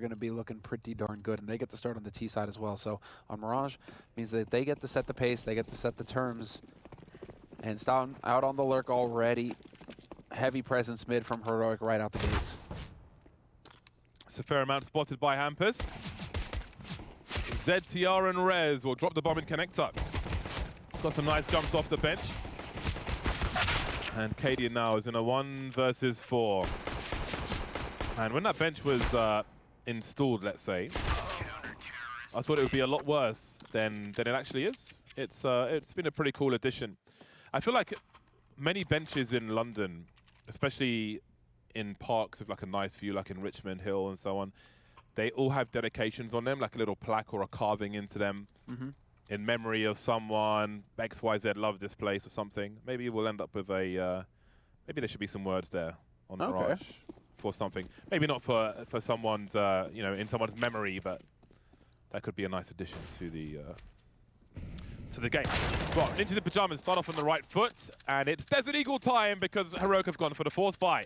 going to be looking pretty darn good, and they get to start on the T side as well. So on Mirage, means that they get to set the pace, they get to set the terms. And Stone out on the lurk already. Heavy presence mid from Heroic right out the gates. It's a fair amount spotted by Hampus. ZTR and Rez will drop the bomb in connector. Got some nice jumps off the bench. And Cadian now is in a 1 versus 4. And when that bench was installed, let's say, I thought it would be a lot worse than it actually is. It's been a pretty cool addition. I feel like many benches in London, especially in parks with like a nice view, like in Richmond Hill and so on, they all have dedications on them, like a little plaque or a carving into them in memory of someone. XYZ loved this place or something. Maybe we'll end up with a, maybe there should be some words there on Mirage for something. Maybe not for someone's, you know, in someone's memory, but that could be a nice addition to the game. Well, into the Pyjamas start off on the right foot, and it's Desert Eagle time because Heroic have gone for the force buy.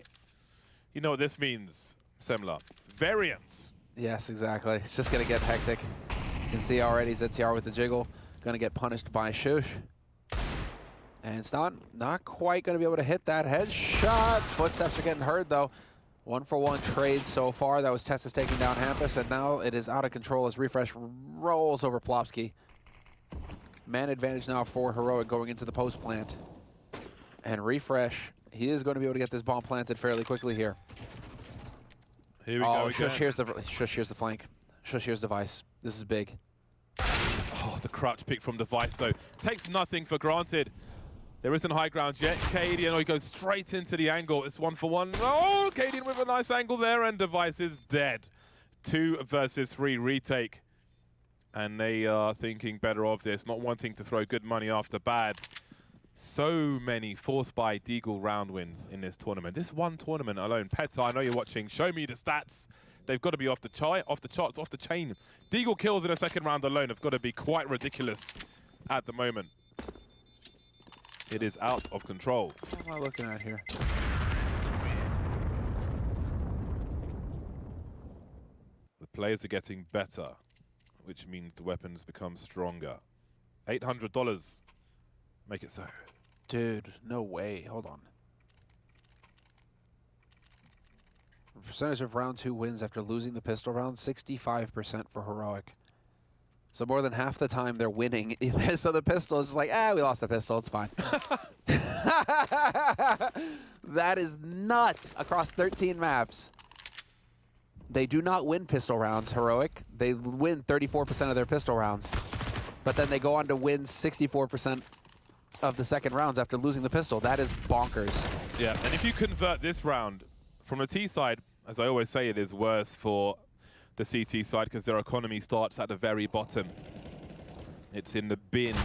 You know what this means, Semler. Variance. Yes, exactly. It's just going to get hectic. You can see already ZTR with the jiggle. Going to get punished by Shush. And it's not quite going to be able to hit that headshot. Footsteps are getting heard, though. 1-for-1 trade so far. That was Tessus taking down Hampus, and now it is out of control as Refresh rolls over Plopsky. Man advantage now for Heroic going into the post plant. And Refresh, he is going to be able to get this bomb planted fairly quickly here. Here we go. Shush here's the flank. Shush here's Device. This is big. Oh, the crutch pick from Device, though. Takes nothing for granted. There isn't high ground yet. Cadian, he goes straight into the angle. It's 1-for-1. Oh, Cadian with a nice angle there, and Device is dead. 2 versus 3 retake. And they are thinking better of this, not wanting to throw good money after bad. So many force by Deagle round wins in this tournament. This one tournament alone. Peta, I know you're watching. Show me the stats. They've got to be off the charts, off the chain. Deagle kills in a second round alone have got to be quite ridiculous at the moment. It is out of control. What am I looking at here? The players are getting better, which means the weapons become stronger. $800. Make it so. Dude, no way. Hold on. Percentage of round 2 wins after losing the pistol round, 65% for Heroic. So more than half the time they're winning. So the pistol is like, we lost the pistol, it's fine. That is nuts across 13 maps. They do not win pistol rounds, Heroic. They win 34% of their pistol rounds. But then they go on to win 64% of the second rounds after losing the pistol. That is bonkers. Yeah, and if you convert this round from the T side, as I always say, it is worse for the CT side because their economy starts at the very bottom. It's in the bin,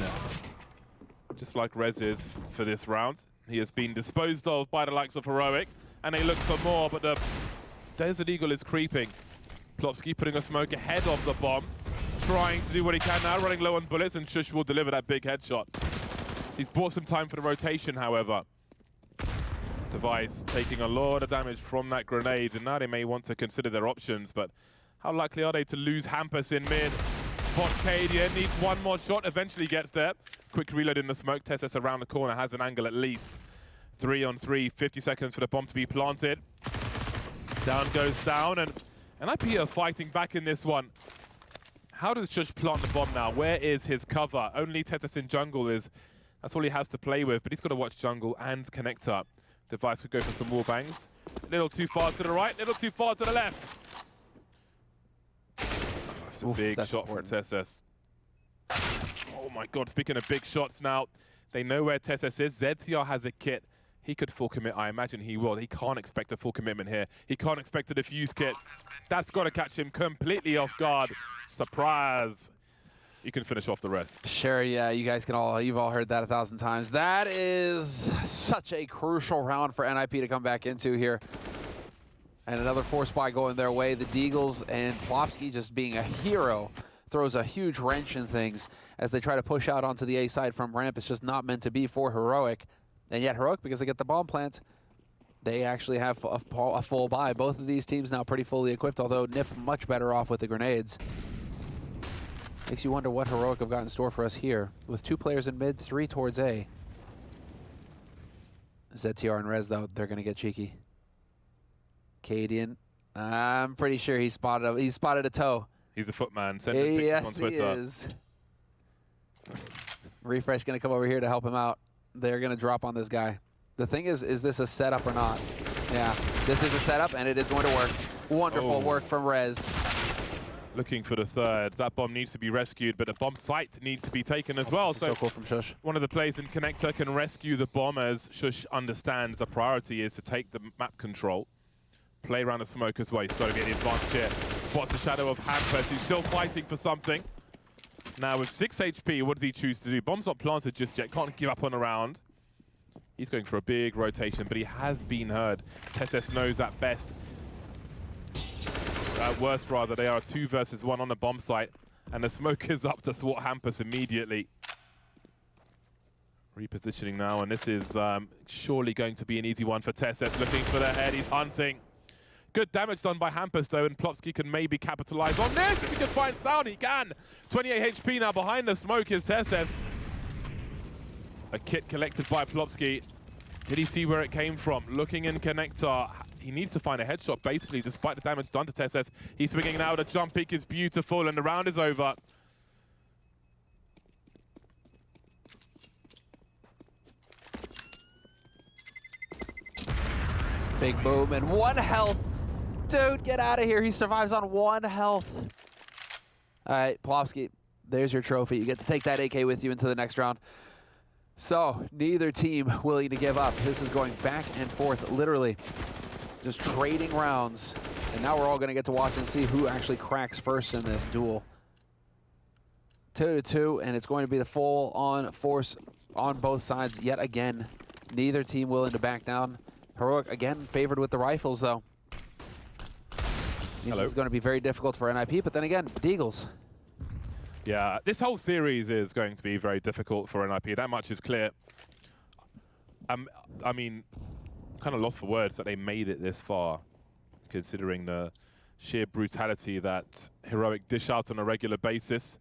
just like Rez is for this round. He has been disposed of by the likes of Heroic, and they look for more, but the Desert Eagle is creeping. Plopsky putting a smoke ahead of the bomb, trying to do what he can now, running low on bullets, and Shush will deliver that big headshot. He's bought some time for the rotation, however. Device taking a lot of damage from that grenade, and now they may want to consider their options, but how likely are they to lose Hampus in mid? Spots Cadian, needs one more shot, eventually gets there. Quick reload in the smoke, Tessus around the corner, has an angle at least. 3 on 3, 50 seconds for the bomb to be planted. Down goes down, and IP are fighting back in this one. How does Shush plant the bomb now? Where is his cover? Only Tessus in jungle that's all he has to play with, but he's got to watch jungle and connector. Device would go for some wall bangs. A little too far to the right, a little too far to the left. It's a big shot from Tessus. Oh my god, speaking of big shots now, they know where Tessus is. ZTR has a kit. He could full commit, I imagine he will. He can't expect a full commitment here. He can't expect a defuse kit. That's got to catch him completely off guard. Surprise. You can finish off the rest. Sure, yeah, you've all heard that 1,000 times. That is such a crucial round for NIP to come back into here. And another force buy going their way. The Deagles and Plopsky just being a hero throws a huge wrench in things as they try to push out onto the A side from ramp. It's just not meant to be for Heroic. And yet Heroic, because they get the bomb plant, They actually have a full buy. Both of these teams now pretty fully equipped, although Nip much better off with the grenades. Makes you wonder what Heroic have got in store for us here. With 2 players in mid, 3 towards A. ZTR and Rez, though, they're going to get cheeky. Cadian, I'm pretty sure he spotted a toe. He's a footman. Send him pictures on Twitter. Yes, he is. Refresh going to come over here to help him out. They're going to drop on this guy. The thing is this a setup or not? Yeah, this is a setup, and it is going to work. Wonderful work from Rez. Looking for the third. That bomb needs to be rescued, but the bomb site needs to be taken as well. So cool from Shush. One of the players in Connector can rescue the bomb, as Shush understands the priority is to take the map control. Play around the smoke as well. He's got to get the advantage here. Spots the shadow of Hampus, who's still fighting for something. Now with 6 HP, what does he choose to do? Bomb's not planted just yet. Can't give up on a round. He's going for a big rotation, but he has been heard. TeSeS knows at best. At worst, rather, they are 2 versus 1 on the bomb site, and the smoke is up to thwart Hampus immediately. Repositioning now, and this is surely going to be an easy one for TeSeS. Looking for the head, he's hunting. Good damage done by Hampus, though, and Plopsky can maybe capitalize on this. If he can find Down, he can. 28 HP now behind the smoke is TeSeS. A kit collected by Plopsky. Did he see where it came from? Looking in Connector. He needs to find a headshot, basically, despite the damage done to TeSeS. He's swinging now. The jump peek is beautiful, and the round is over. Big boom and 1 health. Dude, get out of here. He survives on 1 health. All right, Plopsky, there's your trophy. You get to take that AK with you into the next round. So, neither team willing to give up. This is going back and forth, literally. Just trading rounds. And now we're all going to get to watch and see who actually cracks first in this duel. 2-2, and it's going to be the full-on force on both sides yet again. Neither team willing to back down. Heroic, again, favored with the rifles, though. This is going to be very difficult for NIP, but then again, Deagles. Yeah, this whole series is going to be very difficult for NIP. That much is clear. I mean, kind of lost for words that they made it this far, considering the sheer brutality that Heroic dish out on a regular basis.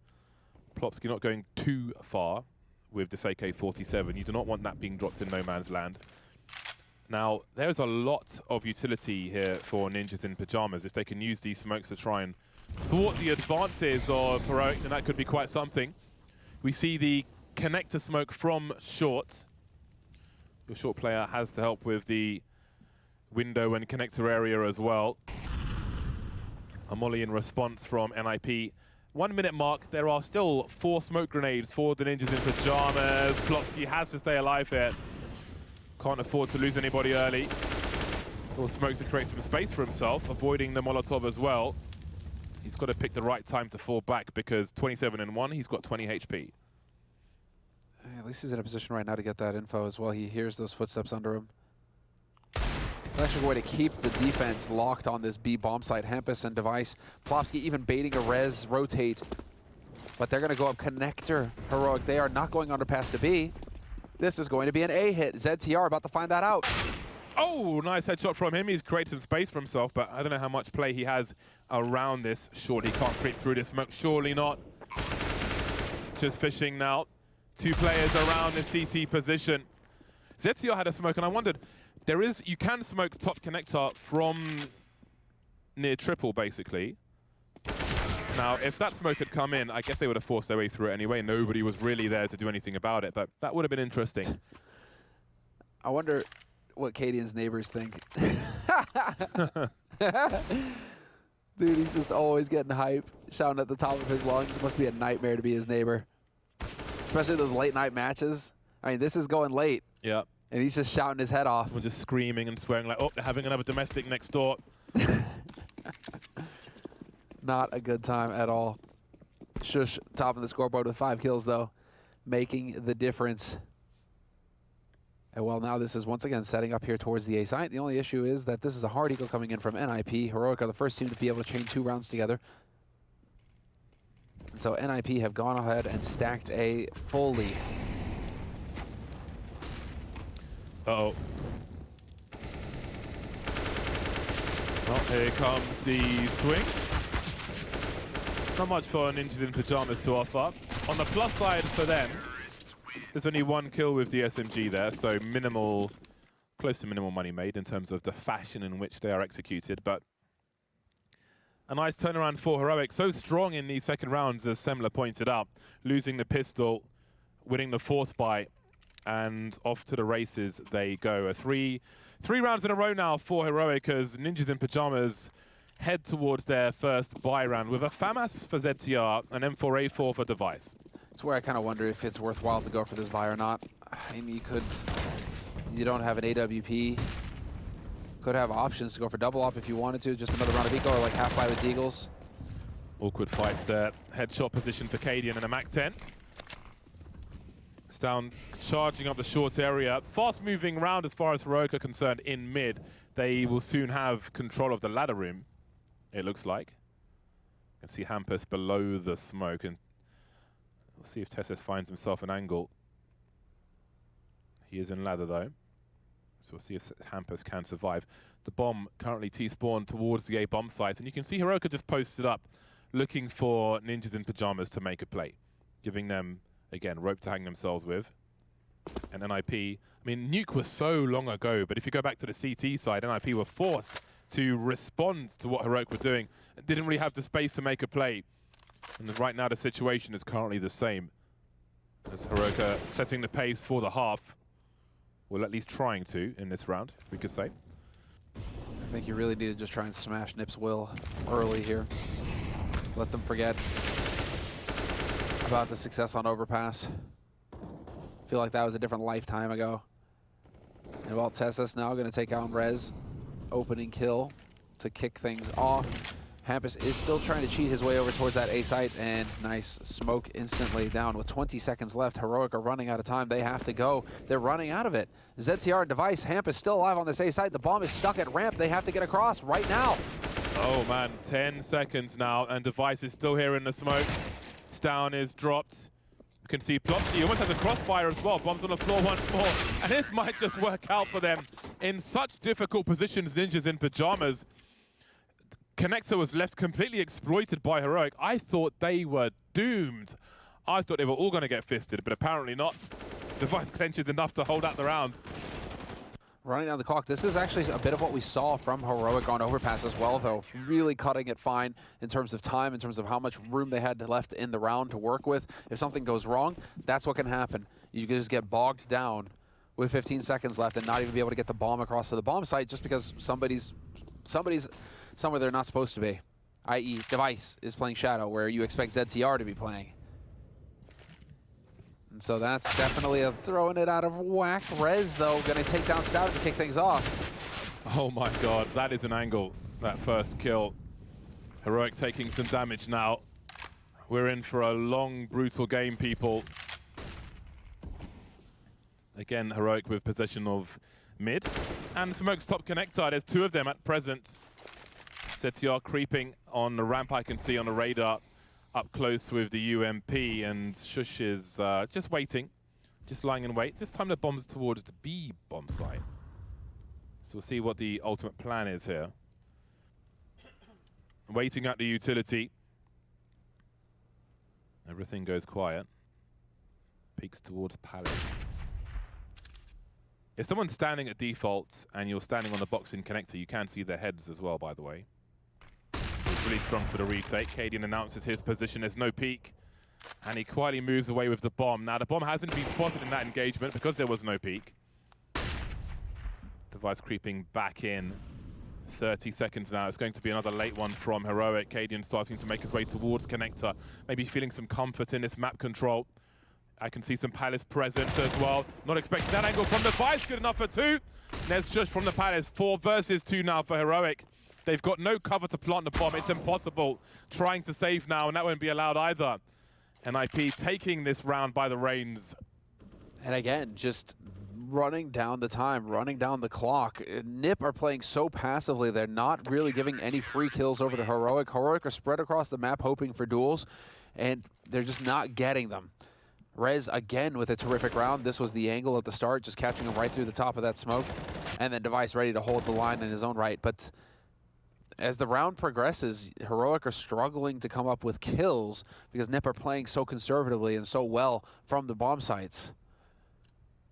Plopsky not going too far with this AK-47. You do not want that being dropped in no man's land. Now, there's a lot of utility here for Ninjas in Pyjamas. If they can use these smokes to try and thwart the advances of Heroic, then that could be quite something. We see the connector smoke from Short. Your Short player has to help with the window and connector area as well. A molly in response from NIP. 1 minute mark, there are still 4 smoke grenades for the Ninjas in Pyjamas. Plopsky has to stay alive here. Can't afford to lose anybody early. Or smoke to create some space for himself, avoiding the Molotov as well. He's got to pick the right time to fall back because 27 and 1, he's got 20 HP. At least he's in a position right now to get that info as well. He hears those footsteps under him. Actually, a way to keep the defense locked on this B bomb site. Hampus and Device. Plopsky even baiting a res rotate. But they're going to go up connector. Heroic, they are not going underpass to B. This is going to be an A hit. ZTR about to find that out. Oh, nice headshot from him. He's created some space for himself, but I don't know how much play he has around this. Surely he can't creep through this smoke. Surely not. Just fishing now. 2 players around the CT position. ZTR had a smoke, and I wondered, you can smoke top connector from near triple, basically. Now, if that smoke had come in, I guess they would have forced their way through it anyway. Nobody was really there to do anything about it, but that would have been interesting. I wonder what Cadian's neighbors think. Dude, he's just always getting hype, shouting at the top of his lungs. It must be a nightmare to be his neighbor. Especially those late night matches. I mean, this is going late. Yeah. And he's just shouting his head off. We're just screaming and swearing like, oh, they're having another domestic next door. Not a good time at all. Shush topping the scoreboard with 5 kills, though, making the difference. And well, now this is once again setting up here towards the A site. The only issue is that this is a hard eco coming in from NIP. Heroic are the first team to be able to chain 2 rounds together. And so NIP have gone ahead and stacked A fully. Uh-oh. Oh, here comes the swing. Not much for Ninjas in Pyjamas to offer. On the plus side for them, there's only one kill with the SMG there, so minimal, close to minimal money made in terms of the fashion in which they are executed, but a nice turnaround for Heroic. So strong in these second rounds, as Semler pointed out, losing the pistol, winning the force buy, and off to the races they go. Three rounds in a row now for Heroic as Ninjas in Pyjamas head towards their first buy round with a FAMAS for ZTR and M4A4 for Device. It's where I kind of wonder if it's worthwhile to go for this buy or not. I mean, you don't have an AWP. Could have options to go for double op if you wanted to. Just another round of eco or like half buy with Deagles. Awkward fights there. Headshot position for Cadian and a MAC-10. Down, charging up the short area. Fast-moving round as far as Heroic are concerned in mid. They will soon have control of the ladder room, it looks like. You can see Hampus below the smoke, and we'll see if Tessus finds himself an angle. He is in ladder though, so we'll see if Hampus can survive. The bomb currently T-spawned towards the A bomb site, and you can see Heroic just posted up, looking for Ninjas in Pyjamas to make a play, giving them, again, rope to hang themselves with. And NIP, I mean, Nuke was so long ago, but if you go back to the CT side, NIP were forced to respond to what Heroic were doing. Didn't really have the space to make a play. And right now the situation is currently the same. As Heroic are setting the pace for the half. Well, at least trying to in this round, we could say. I think you really need to just try and smash Nip's will early here. Let them forget about the success on Overpass. Feel like that was a different lifetime ago. And while Tessus now going to take out Rez, opening kill to kick things off. Hampus is still trying to cheat his way over towards that A site, and nice smoke instantly down with 20 seconds left. Heroic are running out of time. They have to go. They're running out of it. ZTR Device, Hampus still alive on this A site. The bomb is stuck at ramp. They have to get across right now. Oh man, 10 seconds now, and Device is still here in the smoke. Stown is dropped. You can see Plopsky almost has a crossfire as well. Bombs on the floor once more. And this might just work out for them. In such difficult positions, Ninjas in Pyjamas. Connector was left completely exploited by Heroic. I thought they were doomed. I thought they were all going to get fisted, but apparently not. Device clenches enough to hold out the round. Running down the clock. This is actually a bit of what we saw from Heroic on Overpass as well, though. Really cutting it fine in terms of time, in terms of how much room they had left in the round to work with. If something goes wrong, that's what can happen. You can just get bogged down with 15 seconds left and not even be able to get the bomb across to the bomb site just because somebody's somewhere they're not supposed to be. I.e. Device is playing Shadow, where you expect ZTR to be playing. And so that's definitely a throwing it out of whack. Rez, though, going to take down Stout to kick things off. Oh my god, that is an angle, that first kill. Heroic taking some damage now. We're in for a long, brutal game, people. Again, Heroic with possession of mid. And Smoke's top connector, there's two of them at present. ZTR creeping on the ramp, I can see on the radar. Up close with the UMP, and Shush is just waiting, just lying in wait. This time the bomb's towards the B bomb site. So we'll see what the ultimate plan is here. Waiting at the utility. Everything goes quiet. Peeks towards Palace. If someone's standing at default and you're standing on the box-in connector, you can see their heads as well, by the way. Really strong for the retake. Cadian announces his position. There's no peek. And he quietly moves away with the bomb. Now, the bomb hasn't been spotted in that engagement because there was no peek. Device creeping back in. 30 seconds now. It's going to be another late one from Heroic. Cadian starting to make his way towards connector. Maybe feeling some comfort in this map control. I can see some Palace presence as well. Not expecting that angle from Device. Good enough for two. There's Shush from the Palace. 4 versus 2 now for Heroic. They've got no cover to plant the bomb. It's impossible. Trying to save now, and that won't be allowed either. NIP taking this round by the reins. And again, just running down the time, running down the clock. NIP are playing so passively. They're not really giving any free kills over to Heroic. Heroic are spread across the map hoping for duels, and they're just not getting them. Rez again with a terrific round. This was the angle at the start, just catching him right through the top of that smoke. And then Device ready to hold the line in his own right. But as the round progresses, Heroic are struggling to come up with kills because NIP are playing so conservatively and so well from the bomb sites.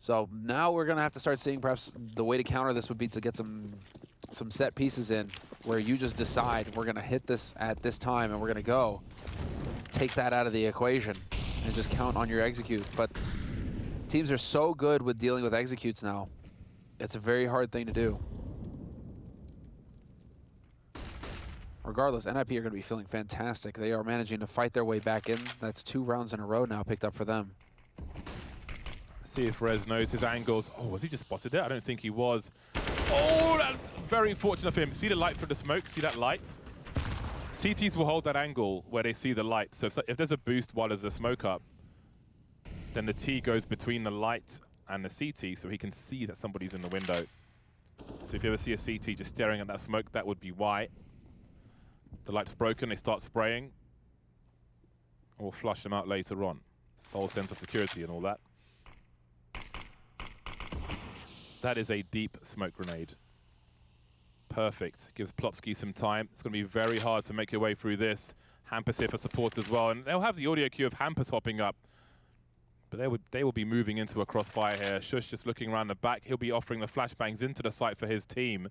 So now we're going to have to start seeing perhaps the way to counter this would be to get some set pieces in where you just decide we're going to hit this at this time and we're going to go. Take that out of the equation and just count on your execute. But teams are so good with dealing with executes now. It's a very hard thing to do. Regardless, NIP are going to be feeling fantastic. They are managing to fight their way back in. That's 2 rounds in a row now picked up for them. See if Rez knows his angles. Oh, was he just spotted it? I don't think he was. Oh, that's very fortunate for him. See the light through the smoke? See that light? CTs will hold that angle where they see the light. So if there's a boost while there's a smoke up, then the T goes between the light and the CT so he can see that somebody's in the window. So if you ever see a CT just staring at that smoke, that would be why. The light's broken, they start spraying. And we'll flush them out later on. False sense of security and all that. That is a deep smoke grenade. Perfect. Gives Plopsky some time. It's going to be very hard to make your way through this. Hampus here for support as well. And they'll have the audio cue of Hampus hopping up. But they will be moving into a crossfire here. Shush just looking around the back. He'll be offering the flashbangs into the site for his team.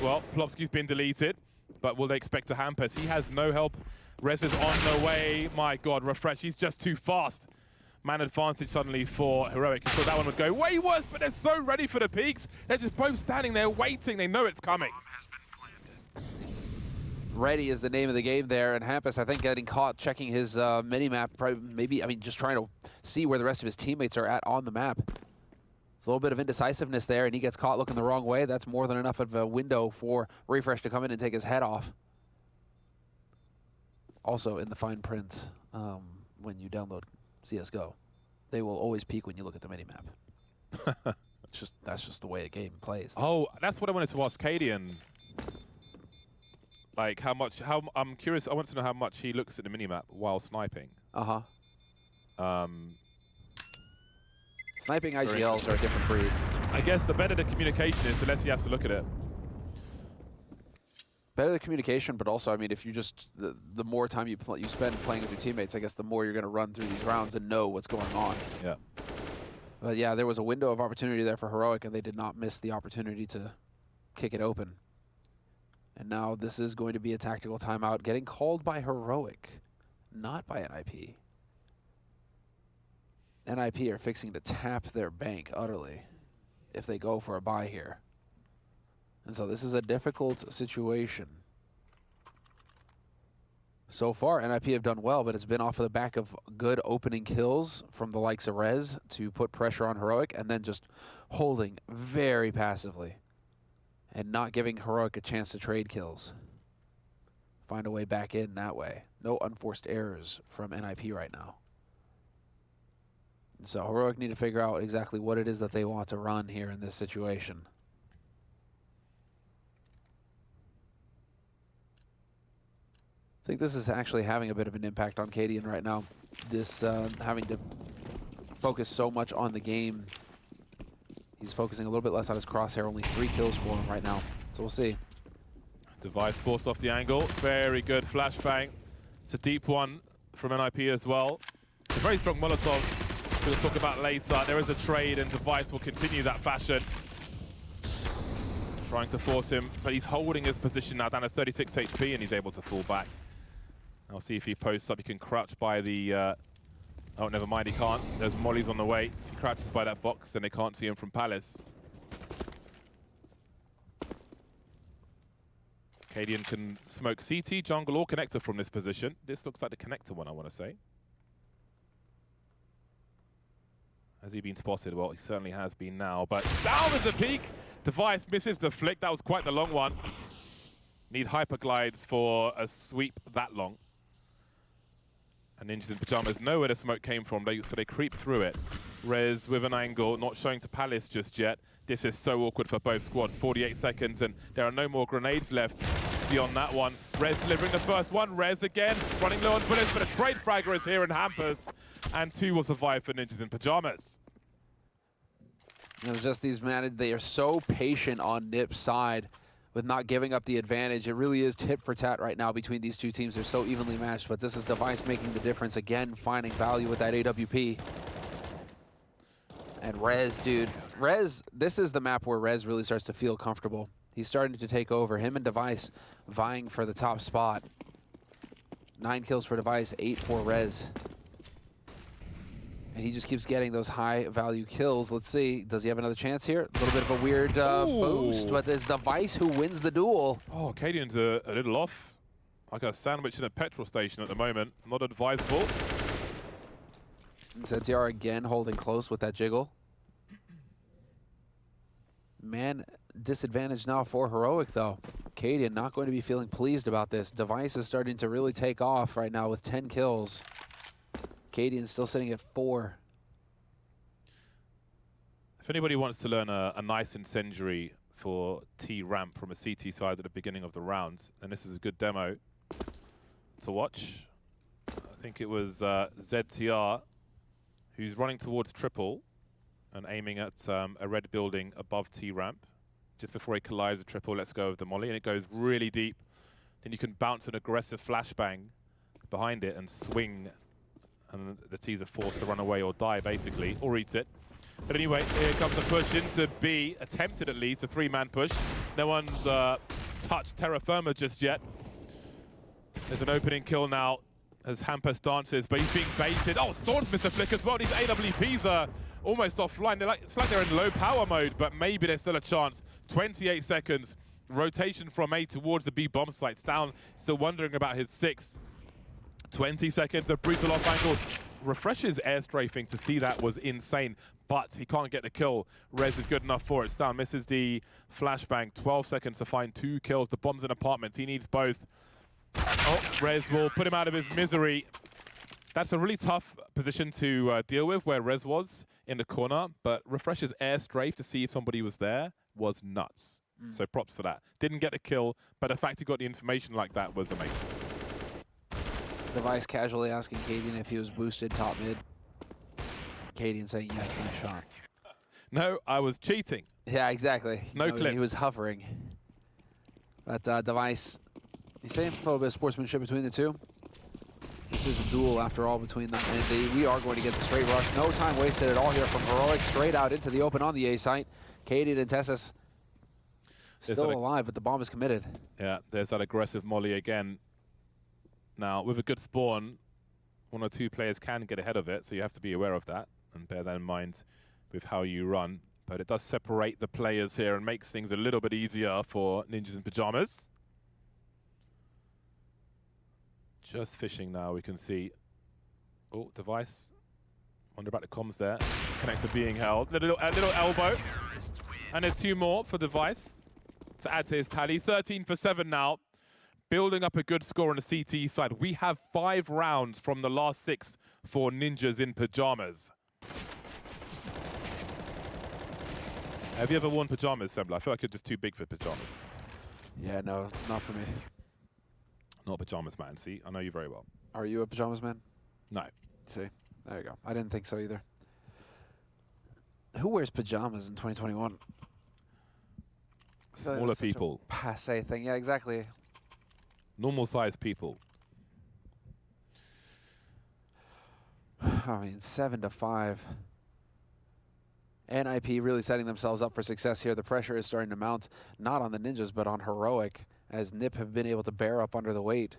Well, Plopsky's been deleted. But will they expect a Hampus? He has no help. Rez is on the way. My God, Refresh. He's just too fast. Man advantage suddenly for Heroic. You thought that one would go way worse, but they're so ready for the peaks. They're just both standing there waiting. They know it's coming. Ready is the name of the game there, and Hampus, I think, getting caught checking his mini-map, maybe, I mean, just trying to see where the rest of his teammates are at on the map. It's a little bit of indecisiveness there, and he gets caught looking the wrong way. That's more than enough of a window for Refresh to come in and take his head off. Also, in the fine print, when you download CSGO, they will always peak when you look at the minimap. That's just the way a game plays. Oh, that's what I wanted to ask Cadian. Like I'm curious, I want to know how much he looks at the minimap while sniping. Sniping IGLs are a different breed. I guess the better the communication is, the less he has to look at it. Better the communication, but also, I mean, if you just, the more time you spend playing with your teammates, I guess the more you're going to run through these rounds and know what's going on. Yeah. But yeah, there was a window of opportunity there for Heroic, and they did not miss the opportunity to kick it open. And now this is going to be a tactical timeout getting called by Heroic, not by NIP. NIP are fixing to tap their bank utterly if they go for a buy here. And so this is a difficult situation. So far, NIP have done well, but it's been off of the back of good opening kills from the likes of Rez to put pressure on Heroic, and then just holding very passively and not giving Heroic a chance to trade kills. Find a way back in that way. No unforced errors from NIP right now. And so Heroic need to figure out exactly what it is that they want to run here in this situation. I think this is actually having a bit of an impact on Cadian right now. This having to focus so much on the game. He's focusing a little bit less on his crosshair. Only 3 kills for him right now. So we'll see. Device forced off the angle. Very good flashbang. It's a deep one from NIP as well. It's a very strong Molotov. We'll talk about later. There is a trade, and Device will continue that fashion. Trying to force him, but he's holding his position now down to 36 HP, and he's able to fall back. I'll see if he posts up. He can crouch by the... oh, never mind, he can't. There's mollies on the way. If he crouches by that box, then they can't see him from Palace. Cadian can smoke CT, jungle, or connector from this position. This looks like the connector one, I want to say. Has he been spotted? Well, he certainly has been now. But down is a peak. Device misses the flick. That was quite the long one. Need hyperglides for a sweep that long. And Ninjas in Pyjamas know where the smoke came from, so they creep through it. Rez with an angle, not showing to Palace just yet. This is so awkward for both squads. 48 seconds, and there are no more grenades left beyond that one. Rez delivering the first one. Rez again, running low on bullets, but a trade fragger is here in Hampus. And 2 will survive for Ninjas in Pyjamas. It was just these men, they are so patient on NIP's side with not giving up the advantage. It really is tit for tat right now between these two teams. They're so evenly matched, but this is Device making the difference again, finding value with that AWP. And Rez, dude. Rez, this is the map where Rez really starts to feel comfortable. He's starting to take over. Him and Device vying for the top spot. 9 kills for Device, 8 for Rez. And he just keeps getting those high-value kills. Let's see, does he have another chance here? A little bit of a weird boost, but it's Device who wins the duel. Oh, Cadian's a little off. Like a sandwich in a petrol station at the moment. Not advisable. ZTR again holding close with that jiggle. Man, disadvantage now for Heroic, though. Cadian not going to be feeling pleased about this. Device is starting to really take off right now with 10 kills. Cadian's still sitting at 4. If anybody wants to learn a nice incendiary for T-Ramp from a CT side at the beginning of the round, then this is a good demo to watch. I think it was ZTR who's running towards triple and aiming at a red building above T-Ramp. Just before he collides with triple, let's go with the molly, and it goes really deep. Then you can bounce an aggressive flashbang behind it and swing, and the T's are forced to run away or die, basically, or eat it. But anyway, here comes the push into B, attempted at least, a 3-man push. No one's touched Terra Firma just yet. There's an opening kill now as Hampus dances, but he's being baited. Oh, Storm's missed a flick as well. These AWPs are almost offline. It's like they're in low power mode, but maybe there's still a chance. 28 seconds. Rotation from A towards the B bomb site. Down, still wondering about his 6. 20 seconds of brutal off angle. Refresh's air strafing to see that was insane, but he can't get the kill. Rez is good enough for it. Down misses the flashbang. 12 seconds to find 2 kills. The bomb's in apartments. He needs both. Oh, Rez will put him out of his misery. That's a really tough position to deal with, where Rez was in the corner, but Refresh's air strafe to see if somebody was there was nuts. So props for that. Didn't get a kill, but the fact he got the information like that was amazing. Device casually asking Cadian if he was boosted top mid. Cadian saying yes, nice shot. No, I was cheating. Yeah, exactly. No clip. He was hovering. But Device, he's saying a little bit of sportsmanship between the two. This is a duel, after all, between them and D. We are going to get the straight rush. No time wasted at all here from Heroic. Straight out into the open on the A site. Cadian and Tessus still alive, but the bomb is committed. Yeah, there's that aggressive molly again. Now, with a good spawn, 1 or 2 players can get ahead of it, so you have to be aware of that and bear that in mind with how you run. But it does separate the players here and makes things a little bit easier for Ninjas in Pyjamas. Just fishing now, we can see. Oh, Device. Wonder about the comms there. Connector being held. Little elbow. And there's 2 more for Device to add to his tally. 13 for 7 now. Building up a good score on the CT side. We have 5 rounds from the last 6 for Ninjas in Pyjamas. Have you ever worn pajamas, Sembla? I feel like you're just too big for pajamas. Yeah, no, not for me. Not a pajamas man. See, I know you very well. Are you a pajamas man? No. See, there you go. I didn't think so either. Who wears pajamas in 2021? Smaller people. Passe thing. Yeah, exactly. Normal sized people. I mean, 7-5. NIP really setting themselves up for success here. The pressure is starting to mount, not on the Ninjas, but on Heroic, as NIP have been able to bear up under the weight.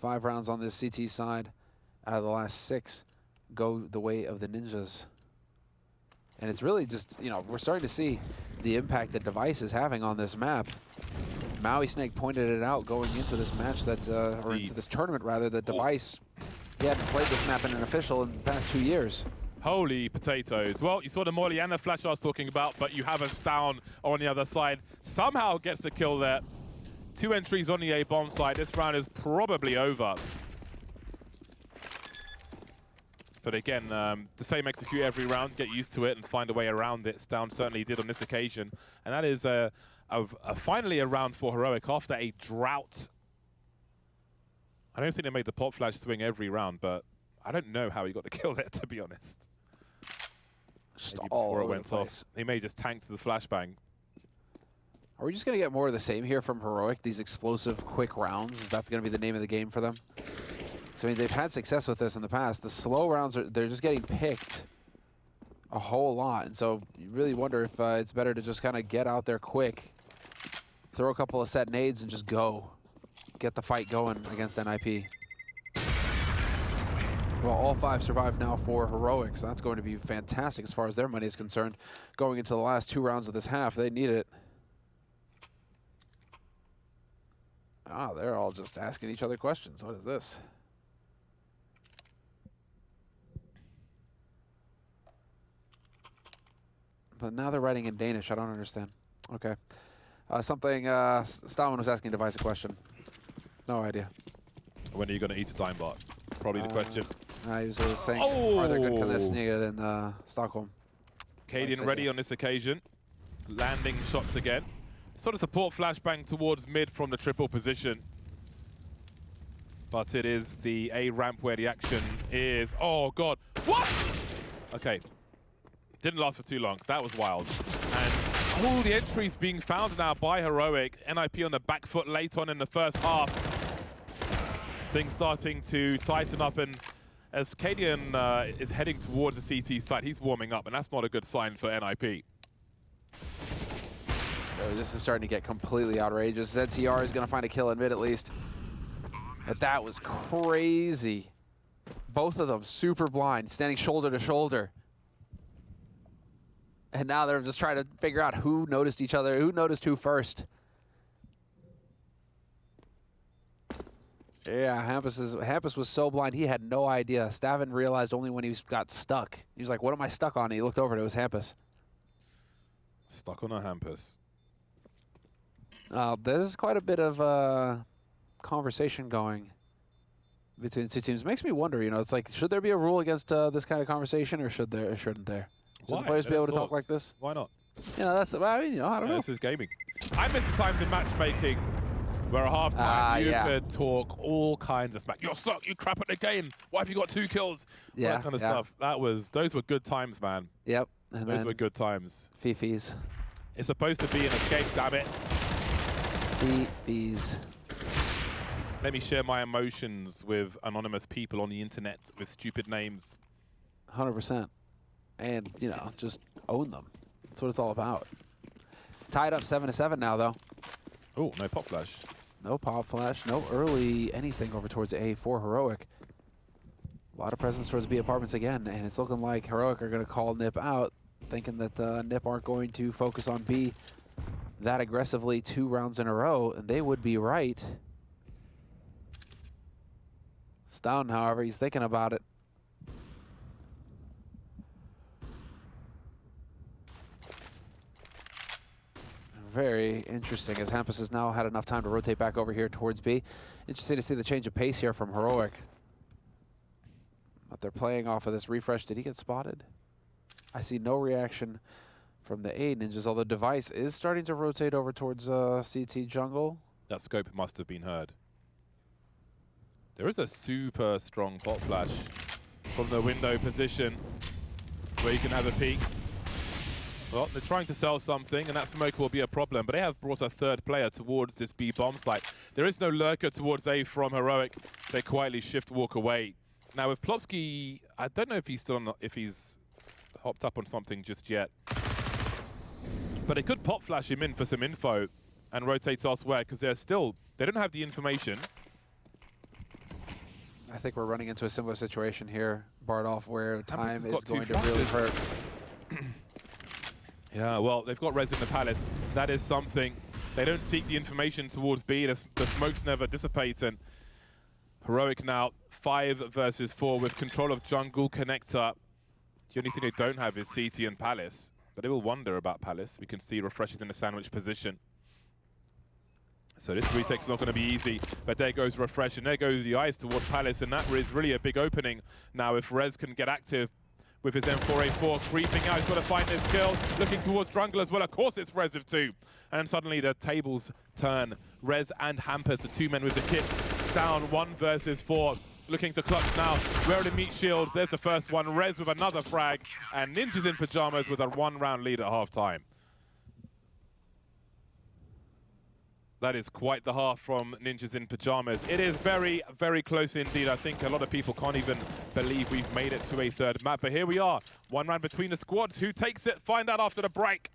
5 rounds on this CT side out of the last 6 go the way of the Ninjas. And it's really just, you know, we're starting to see the impact that Device is having on this map. Maui Snake pointed it out going into this match that, or into this tournament rather, that Device, he hadn't played this map in an official in the past 2 years. Holy potatoes. Well, you saw the molly and the flash I was talking about, but you have us down on the other side. Somehow gets the kill there. 2 entries on the A bomb side. This round is probably over. But again, the same execute every round, get used to it and find a way around it. Stown certainly did on this occasion. And that is finally a round for Heroic after a drought. I don't think they made the pop flash swing every round, but I don't know how he got the kill there, to be honest. All before it went off. He may just tank to the flashbang. Are we just going to get more of the same here from Heroic? These explosive, quick rounds? Is that going to be the name of the game for them? So, I mean, they've had success with this in the past. The slow rounds, they're just getting picked a whole lot. And so you really wonder if it's better to just kind of get out there quick, throw a couple of set nades, and just go. Get the fight going against NIP. Well, all 5 survived now for Heroic, so that's going to be fantastic as far as their money is concerned. Going into the last 2 rounds of this half, they need it. Ah, they're all just asking each other questions. What is this? But now they're writing in Danish. I don't understand. Okay. Stalin was asking Device a question. No idea. When are you going to eat a dime bot? Probably the question. He was saying, are there good Kalesniga in Stockholm? Cadian ready on this occasion. Landing shots again. Sort of support flashbang towards mid from the triple position. But it is the A ramp where the action is. Oh, God. What? Okay. Didn't last for too long. That was wild. And all the entries being found now by Heroic. NIP on the back foot late on in the first half. Things starting to tighten up. And as Cadian is heading towards the CT site, he's warming up. And that's not a good sign for NIP. Oh, this is starting to get completely outrageous. ZTR is going to find a kill in mid at least. But that was crazy. Both of them super blind, standing shoulder to shoulder. And now they're just trying to figure out who noticed each other, who noticed who first. Yeah, Hampus was so blind, he had no idea. Stavin realized only when he got stuck. He was like, what am I stuck on? And he looked over and it was Hampus. Stuck on a Hampus. There's quite a bit of conversation going between the 2 teams. Makes me wonder, you know, it's like, should there be a rule against this kind of conversation, or should there, or shouldn't there? Should the players be able to talk like this? Why not? You know, that's, I mean, you know, I don't know. This is gaming. I miss the times in matchmaking where at halftime you could talk all kinds of smack. You're suck, you crap at the game. Why have you got 2 kills? Yeah, all that kind of stuff. Those were good times, man. Yep. And those were good times. Fifis. It's supposed to be an escape, damn it. Fifis. Let me share my emotions with anonymous people on the internet with stupid names. 100%. And, you know, just own them. That's what it's all about. Tied up 7-7 now, though. Oh, no pop flash. No pop flash. No early anything over towards A for Heroic. A lot of presence towards B apartments again, and it's looking like Heroic are going to call Nip out, thinking that Nip aren't going to focus on B that aggressively 2 rounds in a row, and they would be right. Stone, however, he's thinking about it. Very interesting, as Hampus has now had enough time to rotate back over here towards B. Interesting to see the change of pace here from Heroic. But they're playing off of this refresh. Did he get spotted? I see no reaction from the A ninjas, although Device is starting to rotate over towards CT jungle. That scope must have been heard. There is a super strong pop flash from the window position where you can have a peek. Well, they're trying to sell something, and that smoke will be a problem, but they have brought a 3rd player towards this B bomb site. There is no lurker towards A from Heroic. They quietly shift walk away. Now with Plopsky, I don't know if he's still on, if he's hopped up on something just yet. But they could pop flash him in for some info and rotate elsewhere, because they don't have the information. I think we're running into a similar situation here, Bardolph, where time is going to flashes. really hurt. Yeah, well, they've got Rez in the Palace. That is something. They don't seek the information towards B. The smokes never dissipate. And Heroic now 5 versus 4 with control of jungle connector. The only thing they don't have is CT and Palace. But they will wonder about Palace. We can see Refreshes in the sandwich position. So this retake's not going to be easy. But there goes Refresh, and there goes the eyes towards Palace. And that is really a big opening. Now, if Rez can get active with his M4A4 creeping out, he's got to find this kill. Looking towards jungle as well. Of course, it's Rez with 2. And suddenly the tables turn. Rez and Hampus, the 2 men with the kits, down 1 versus 4. Looking to clutch now. Where are the meat shields? There's the first one. Rez with another frag. And Ninjas in Pyjamas with a 1-round lead at halftime. That is quite the half from Ninjas in Pyjamas. It is very, very close indeed. I think a lot of people can't even believe we've made it to a third map. But here we are, one round between the squads. Who takes it? Find out after the break.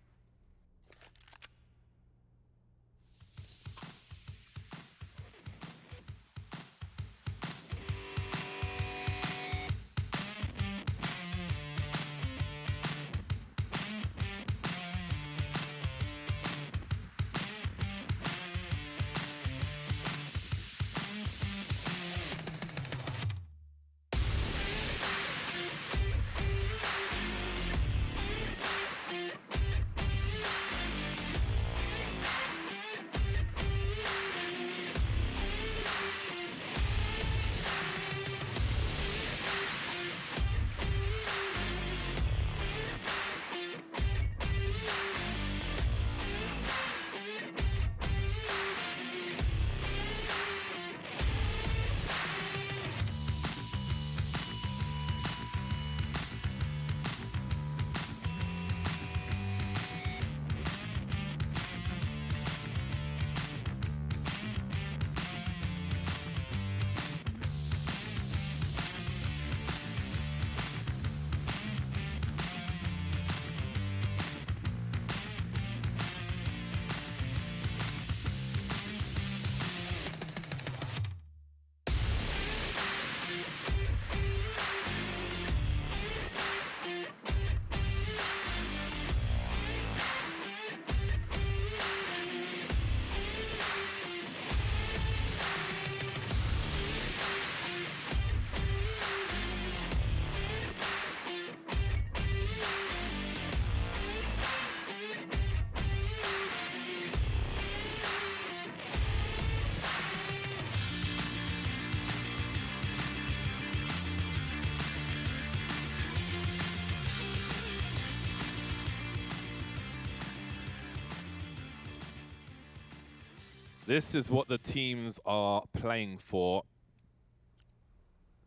This is what the teams are playing for.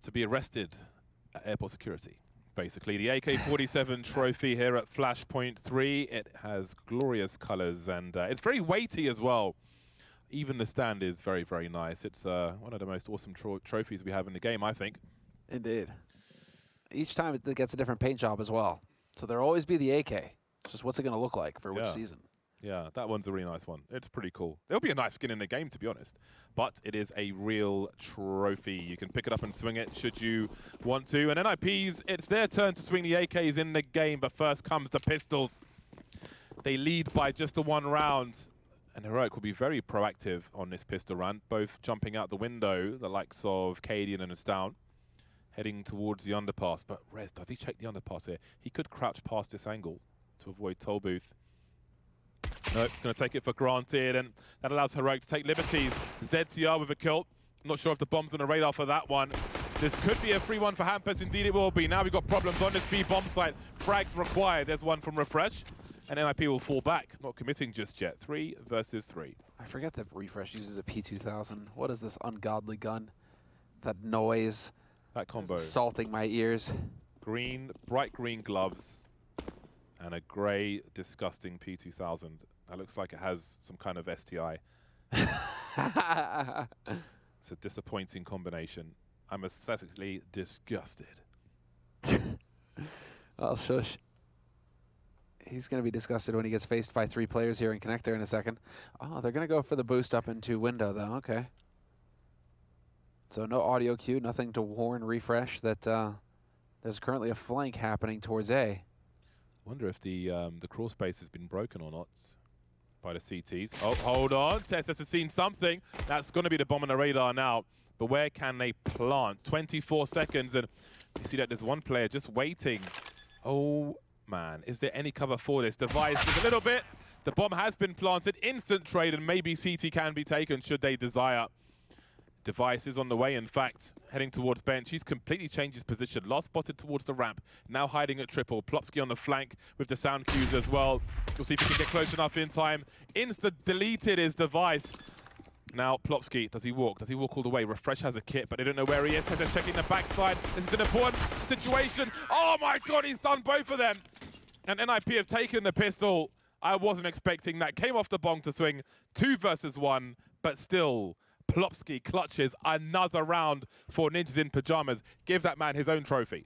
To be arrested at airport security. Basically, the AK-47 trophy here at Flashpoint 3. It has glorious colors and it's very weighty as well. Even the stand is very, very nice. It's one of the most awesome trophies we have in the game, I think. Indeed. Each time it gets a different paint job as well. So there'll always be the AK. Just what's it going to look like for which season? Yeah, that one's a really nice one. It's pretty cool. There'll be a nice skin in the game, to be honest. But it is a real trophy. You can pick it up and swing it should you want to. And NIPs, it's their turn to swing the AKs in the game, but first comes the pistols. They lead by just the one round. And Heroic will be very proactive on this pistol run, both jumping out the window, the likes of Cadian and Astown, heading towards the underpass. But Rez, does he check the underpass here? He could crouch past this angle to avoid toll booth. Nope, going to take it for granted, and that allows Heroic to take liberties. ZTR with a kill. I'm not sure if the bomb's on the radar for that one. This could be a free one for Hampus. Indeed it will be. Now we've got problems on this B bomb site. Frags required. There's one from Refresh. And NIP will fall back, not committing just yet. 3 versus 3. I forget that Refresh uses a P2000. What is this ungodly gun? That noise. That combo. Salting my ears. Green, bright green gloves, and a grey, disgusting P2000. That looks like it has some kind of STI. It's a disappointing combination. I'm aesthetically disgusted. Oh, shush. He's going to be disgusted when he gets faced by 3 players here in Connector in a second. Oh, they're going to go for the boost up into window, though. Okay. So no audio cue, nothing to warn Refresh that there's currently a flank happening towards A. Wonder if the crawl space has been broken or not by the CTs. Oh, hold on. Tessus has seen something. That's going to be the bomb on the radar now. But where can they plant? 24 seconds, and you see that there's one player just waiting. Oh, man. Is there any cover for this? Device is a little bit. The bomb has been planted. Instant trade, and maybe CT can be taken should they desire. Device is on the way, in fact, heading towards bench. He's completely changed his position. Last spotted towards the ramp, now hiding at triple. Plopsky on the flank with the sound cues as well. We'll see if he can get close enough in time. Insta deleted his Device. Now, Plopsky, does he walk? Does he walk all the way? Refresh has a kit, but they don't know where he is. Tessa's checking the backside. This is an important situation. Oh my God, he's done both of them. And NIP have taken the pistol. I wasn't expecting that. Came off the bong to swing 2 versus 1, but still, Plopsky clutches another round for Ninjas in Pyjamas. Give that man his own trophy.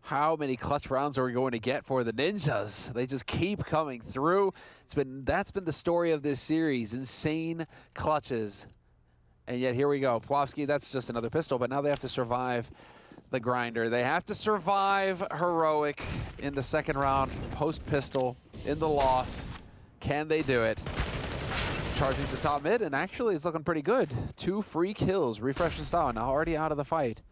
How many clutch rounds are we going to get for the Ninjas? They just keep coming through. That's been the story of this series. Insane clutches. And yet here we go. Plopsky, that's just another pistol, but now they have to survive the grinder. They have to survive Heroic in the second round, post-pistol, in the loss. Can they do it? Charging to top mid, and actually it's looking pretty good. 2 free kills, Refresh and Style, now already out of the fight.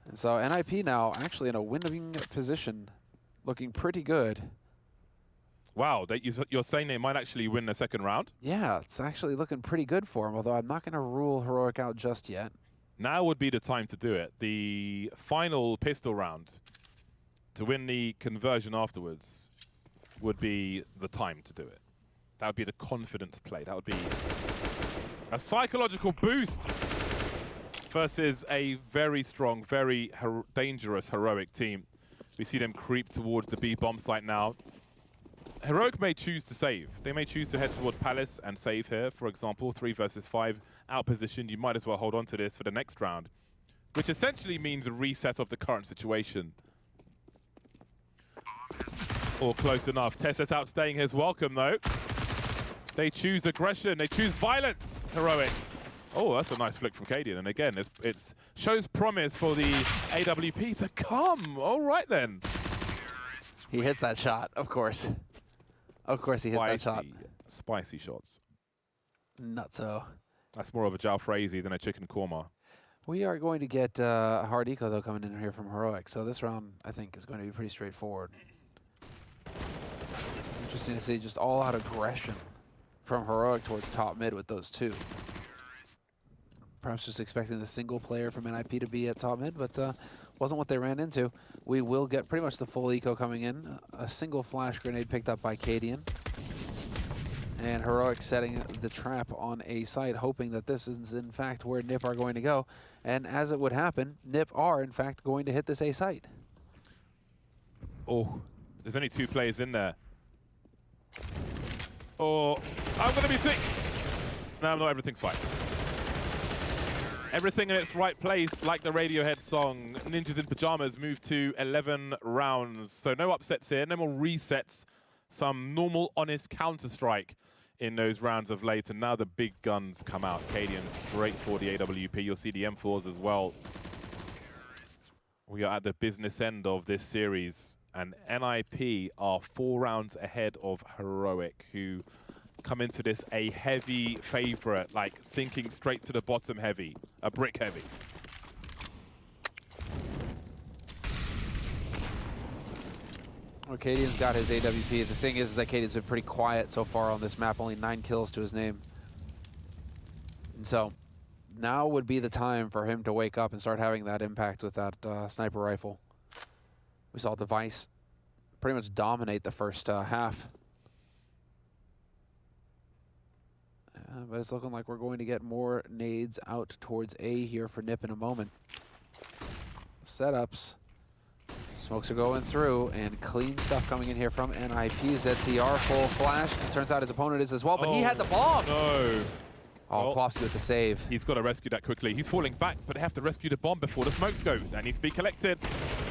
And so NIP now actually in a winning position, looking pretty good. Wow, you're saying they might actually win the second round? Yeah, it's actually looking pretty good for them, although I'm not going to rule Heroic out just yet. Now would be the time to do it. The final pistol round to win the conversion afterwards would be the time to do it. That would be the confidence play. That would be a psychological boost versus a very strong, very dangerous Heroic team. We see them creep towards the B bomb site now. Heroic may choose to save. They may choose to head towards Palace and save here, for example. 3 versus 5, out-positioned. You might as well hold on to this for the next round, which essentially means a reset of the current situation. Or close enough. Tessus outstaying his welcome, though. They choose aggression. They choose violence, Heroic. Oh, that's a nice flick from Cadian. And again, it shows promise for the AWP to come. All right, then. He hits that shot, of course. Of course he hits that shot. Spicy shots. Nutso. That's more of a jalfrezi than a chicken korma. We are going to get a hard eco, though, coming in here from Heroic. So this round, I think, is going to be pretty straightforward. Interesting to see just all-out aggression from Heroic towards top mid with those 2. Perhaps just expecting the single player from NIP to be at top mid, but wasn't what they ran into. We will get pretty much the full eco coming in. A single flash grenade picked up by Cadian. And Heroic setting the trap on a site, hoping that this is in fact where NIP are going to go. And as it would happen, NIP are in fact going to hit this A site. Oh, there's only 2 players in there. Oh, I'm going to be sick. No, everything's fine. Everything in its right place, like the Radiohead song. Ninjas in Pyjamas move to 11 rounds. So no upsets here, no more resets. Some normal, honest Counter-Strike in those rounds of late. And now the big guns come out. Cadian straight for the AWP. You'll see the M4s as well. We are at the business end of this series. And NIP are 4 rounds ahead of Heroic, who come into this a heavy favorite, like sinking straight to the bottom heavy, a brick heavy. Well, Cadian's got his AWP. The thing is that Cadian's been pretty quiet so far on this map, only 9 kills to his name. And so now would be the time for him to wake up and start having that impact with that sniper rifle. We saw Device pretty much dominate the first half. But it's looking like we're going to get more nades out towards A here for NIP in a moment. Setups. Smokes are going through, and clean stuff coming in here from NIP. ZTR full flash. It turns out his opponent is as well, but he had the bomb. No. Oh, Plopsky with the save. He's got to rescue that quickly. He's falling back, but they have to rescue the bomb before the smokes go. That needs to be collected.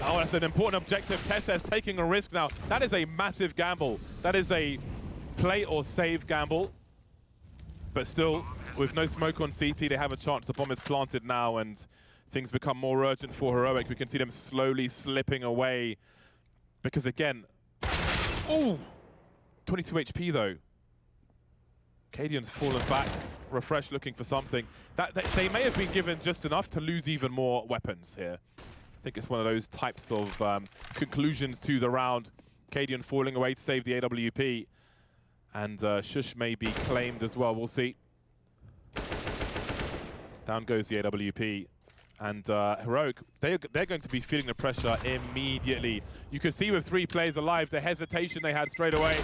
Oh, that's an important objective. Tessus taking a risk now. That is a massive gamble. That is a play or save gamble. But still, with no smoke on CT, they have a chance. The bomb is planted now, and things become more urgent for Heroic. We can see them slowly slipping away. Because again, oh, 22 HP though. Cadian's fallen back. Refresh looking for something. They may have been given just enough to lose even more weapons here. I think it's one of those types of conclusions to the round. Cadian falling away to save the AWP. And Shush may be claimed as well. We'll see. Down goes the AWP. And Heroic, they're going to be feeling the pressure immediately. You can see with 3 players alive, the hesitation they had straight away.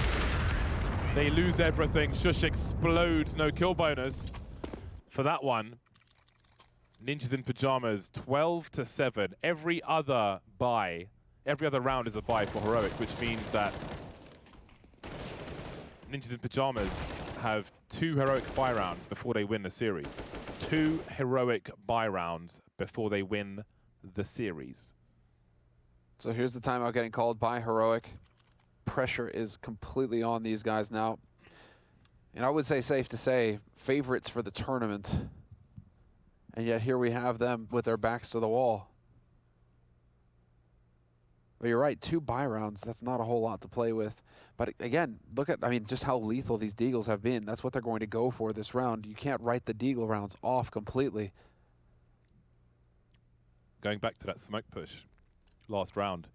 They lose everything. Shush explodes. No kill bonus for that one. Ninjas in Pyjamas, 12-7. Every other round is a bye for Heroic, which means that Ninjas in Pyjamas have 2 heroic buy rounds before they win the series. 2 heroic buy rounds before they win the series. So here's the timeout getting called by Heroic. Pressure is completely on these guys now. And I would say safe to say, favorites for the tournament. And yet here we have them with their backs to the wall. But you're right, 2 buy rounds, that's not a whole lot to play with. But again, look at, I mean, just how lethal these Deagles have been. That's what they're going to go for this round. You can't write the Deagle rounds off completely. Going back to that smoke push last round,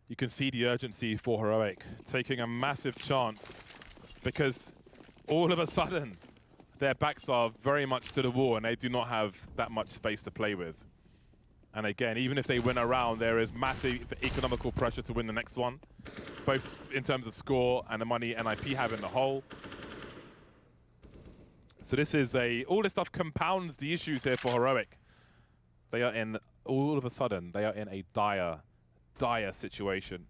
you can see the urgency for Heroic taking a massive chance, because all of a sudden their backs are very much to the wall and they do not have that much space to play with. And again, even if they win a round, there is massive economical pressure to win the next one, both in terms of score and the money NIP have in the hole. So this is all this stuff compounds the issues here for Heroic. They are in, all of a sudden, they are in a dire, dire situation.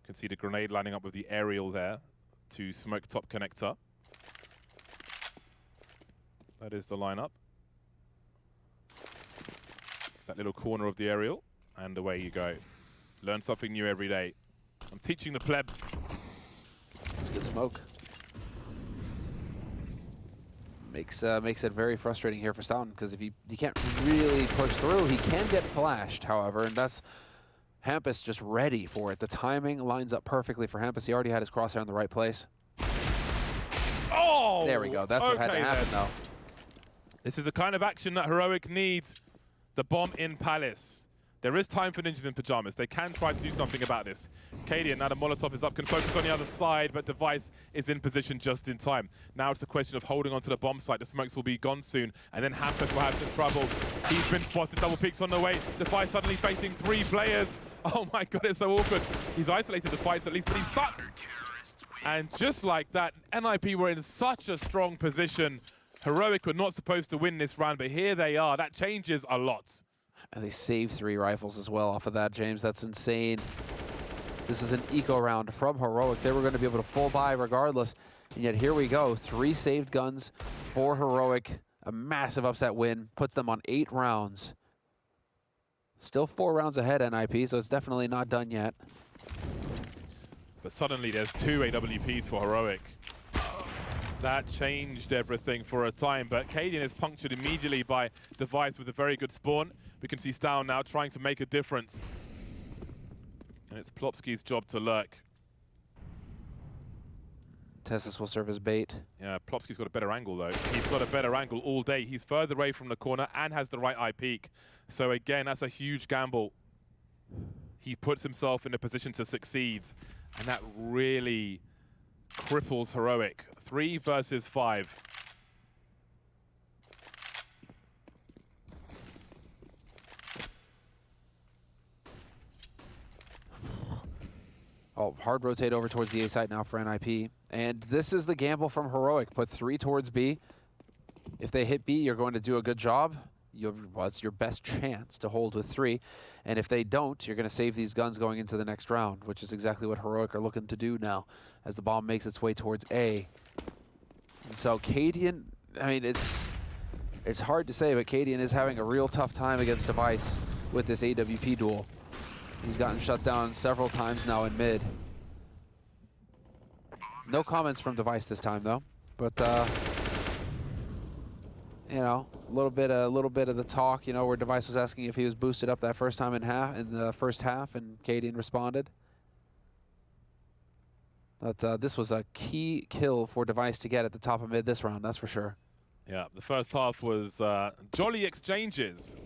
You can see the grenade lining up with the aerial there to smoke top connector. That is the lineup. That little corner of the aerial, and away you go. Learn something new every day. I'm teaching the plebs. It's good smoke. Makes it very frustrating here for Stoughton, because if you can't really push through, he can get flashed, however, and that's Hampus just ready for it. The timing lines up perfectly for Hampus. He already had his crosshair in the right place. Oh! There we go. That's what had to happen, though. This is the kind of action that Heroic needs. The bomb in Palace. There is time for Ninjas in Pyjamas. They can try to do something about this. Cadian, now the Molotov is up, can focus on the other side, but Device is in position just in time. Now it's a question of holding onto the bomb site. The smokes will be gone soon, and then Hampus will have some trouble. He's been spotted, double peaks on the way. Device suddenly facing 3 players. Oh my God, it's so awkward. He's isolated Device at least, but he's stuck. And just like that, NIP were in such a strong position. Heroic were not supposed to win this round, but here they are. That changes a lot. And they saved 3 rifles as well off of that, James. That's insane. This was an eco round from Heroic. They were going to be able to full buy regardless. And yet here we go. 3 saved guns for Heroic. A massive upset win. Puts them on 8 rounds. Still 4 rounds ahead, NIP, so it's definitely not done yet. But suddenly there's 2 AWPs for Heroic. That changed everything for a time, but Cadian is punctured immediately by Device with a very good spawn. We can see Stown now trying to make a difference. And it's Plopsky's job to lurk. Tessus will serve as bait. Yeah, Plopsky's got a better angle though. He's got a better angle all day. He's further away from the corner and has the right eye peak. So again, that's a huge gamble. He puts himself in a position to succeed, and that really cripples Heroic. 3 versus 5. Oh, hard rotate over towards the A site now for NIP. And this is the gamble from Heroic. Put 3 towards B. If they hit B, you're going to do a good job. Well, it's your best chance to hold with 3. And if they don't, you're going to save these guns going into the next round, which is exactly what Heroic are looking to do now as the bomb makes its way towards A. And so Cadian, I mean, it's hard to say, but Cadian is having a real tough time against Device with this AWP duel. He's gotten shut down several times now in mid. No comments from Device this time, though. But, you know, a little bit of the talk, you know, where Device was asking if he was boosted up that first time in the first half, and Cadian responded. But this was a key kill for Device to get at the top of mid this round, that's for sure. Yeah, the first half was jolly exchanges.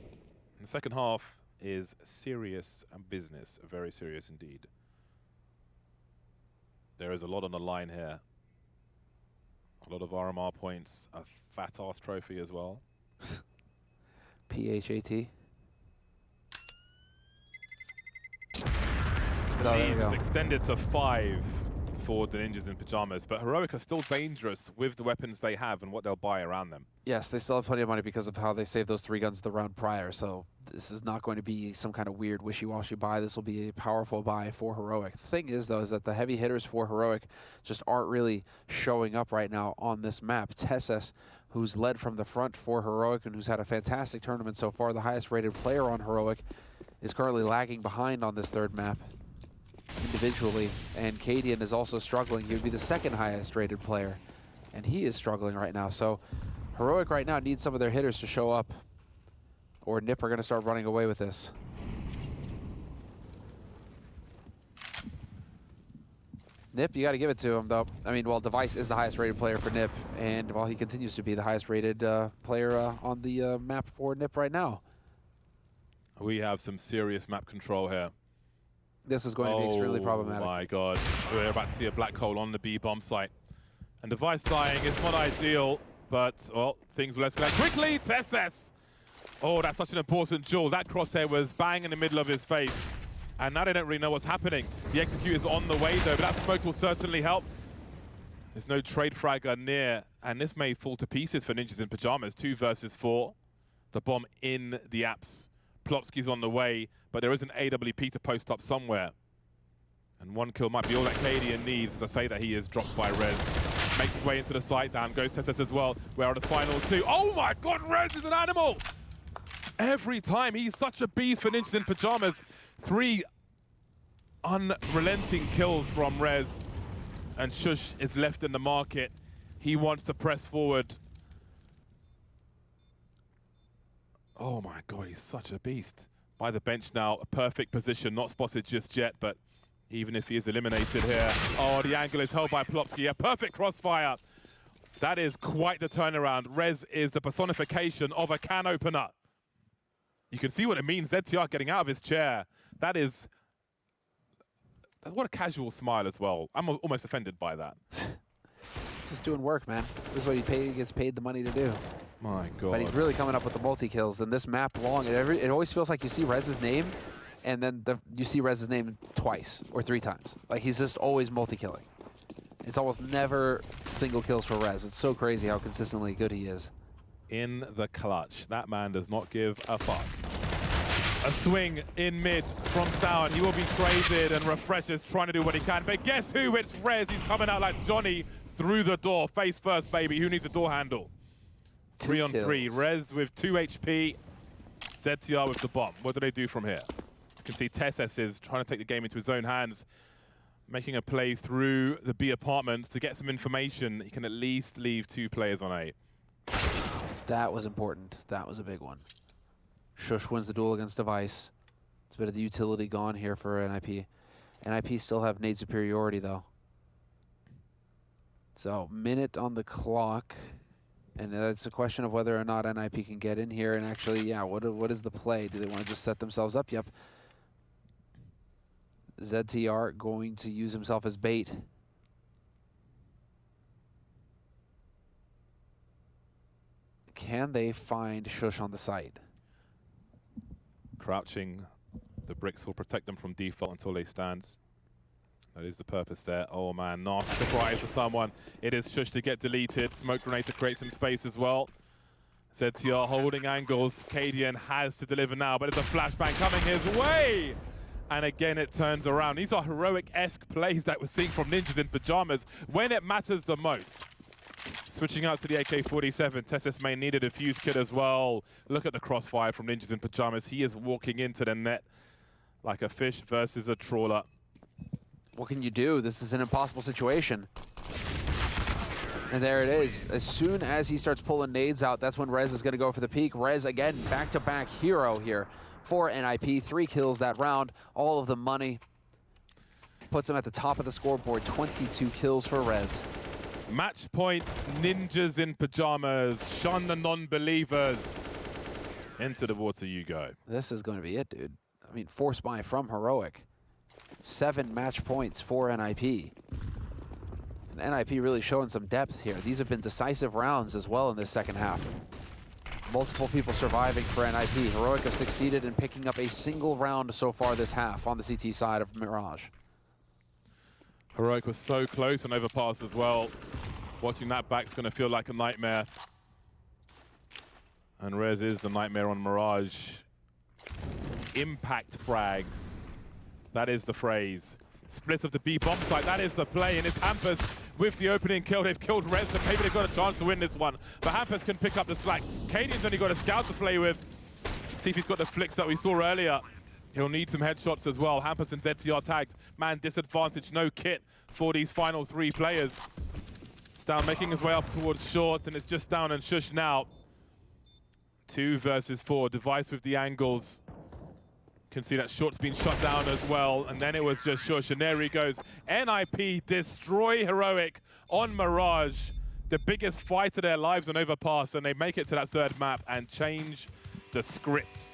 The second half is serious and business, very serious indeed. There is a lot on the line here. A lot of RMR points, a fat-ass trophy as well. PHAT. The lead is extended to 5 for the Ninjas in Pyjamas, but Heroic are still dangerous with the weapons they have and what they'll buy around them. Yes, they still have plenty of money because of how they saved those 3 guns the round prior, so this is not going to be some kind of weird wishy-washy buy. This will be a powerful buy for Heroic. The thing is, though, is that the heavy hitters for Heroic just aren't really showing up right now on this map. Tesses, who's led from the front for Heroic and who's had a fantastic tournament so far, the highest rated player on Heroic, is currently lagging behind on this 3rd map individually, and Cadian is also struggling. He would be the 2nd highest rated player, and he is struggling right now. So Heroic right now needs some of their hitters to show up, or NiP are going to start running away with this. NiP, you got to give it to him, though. I mean, well, Device is the highest rated player for NiP, and while he continues to be the highest rated player on the map for NiP right now. We have some serious map control here. This is going to be extremely problematic. Oh my god. We're about to see a black hole on the B bomb site. And Device dying is not ideal, but, well, things will escalate quickly. Tesses! Oh, that's such an important jewel. That crosshair was bang in the middle of his face. And now they don't really know what's happening. The execute is on the way, though, but that smoke will certainly help. There's no trade fragger near, and this may fall to pieces for Ninjas in Pyjamas. 2 versus 4. The bomb in the apps. Plopsky's on the way, but there is an AWP to post up somewhere. And 1 kill might be all that Cadian needs to say that he is dropped by Rez. Makes his way into the site, down goes Tesses as well. Where are the final 2? Oh my god, Rez is an animal! Every time, he's such a beast for Ninjas in Pyjamas. 3 unrelenting kills from Rez. And Shush is left in the market. He wants to press forward. Oh my god, he's such a beast. By the bench now, a perfect position, not spotted just yet, but even if he is eliminated here. Oh, the angle is held by Plopsky, a perfect crossfire. That is quite the turnaround. Rez is the personification of a can opener. You can see what it means, ZTR getting out of his chair. That's what a casual smile as well. I'm almost offended by that. He's just doing work, man. This is what he gets paid the money to do. My god. But he's really coming up with the multi-kills. And this map long, it always feels like you see Rez's name, and then you see Rez's name twice or 3 times. Like, he's just always multi-killing. It's almost never single kills for Rez. It's so crazy how consistently good he is. In the clutch. That man does not give a fuck. A swing in mid from Stour. He will be traded, and Refresh is trying to do what he can. But guess who? It's Rez. He's coming out like Johnny through the door. Face first, baby. Who needs a door handle? 3 on 3. Rez with 2 HP. ZTR with the bomb. What do they do from here? You can see Tesses is trying to take the game into his own hands, making a play through the B apartments to get some information. He can at least leave 2 players on A. That was important. That was a big one. Shush wins the duel against Device. It's a bit of the utility gone here for NIP. NIP still have nade superiority, though. So, minute on the clock. And it's a question of whether or not NIP can get in here and actually, yeah, what is the play? Do they want to just set themselves up? Yep. ZTR going to use himself as bait. Can they find Shush on the site? Crouching, the bricks will protect them from default until they stand. That is the purpose there. Oh man, nasty surprise for someone. It is Shush to get deleted. Smoke grenade to create some space as well. ZTR holding angles. Cadian has to deliver now, but it's a flashbang coming his way. And again, it turns around. These are heroic-esque plays that we're seeing from Ninjas in Pyjamas when it matters the most. Switching out to the AK-47, Tesses may need a defuse kit as well. Look at the crossfire from Ninjas in Pyjamas. He is walking into the net like a fish versus a trawler. What can you do? This is an impossible situation. And there it is. As soon as he starts pulling nades out, that's when Rez is going to go for the peak. Rez, again, back-to-back hero here for NIP. 3 kills that round. All of the money puts him at the top of the scoreboard. 22 kills for Rez. Match point, Ninjas in Pyjamas. Shun the non-believers. Into the water you go. This is going to be it, dude. I mean, force buy from Heroic. 7 match points for NIP. And NIP really showing some depth here. These have been decisive rounds as well in this second half. Multiple people surviving for NIP. Heroic have succeeded in picking up a single round so far this half on the CT side of Mirage. Heroic was so close on overpass as well. Watching that back's going to feel like a nightmare. And Rez is the nightmare on Mirage. Impact frags. That is the phrase. Split of the B bomb site, that is the play, and it's Hampus with the opening kill. They've killed Rez, and maybe they've got a chance to win this one. But Hampus can pick up the slack. Cadian's only got a scout to play with. See if he's got the flicks that we saw earlier. He'll need some headshots as well. Hampus and ZTR tagged. Man, disadvantage, no kit for these final 3 players. Stan making his way up towards short, and it's just down and Shush now. 2 versus 4. Device with the angles. Can see that short's been shut down as well, and then it was just Shush, and there he goes. NIP destroy Heroic on Mirage. The biggest fight of their lives on overpass, and they make it to that 3rd map and change the script.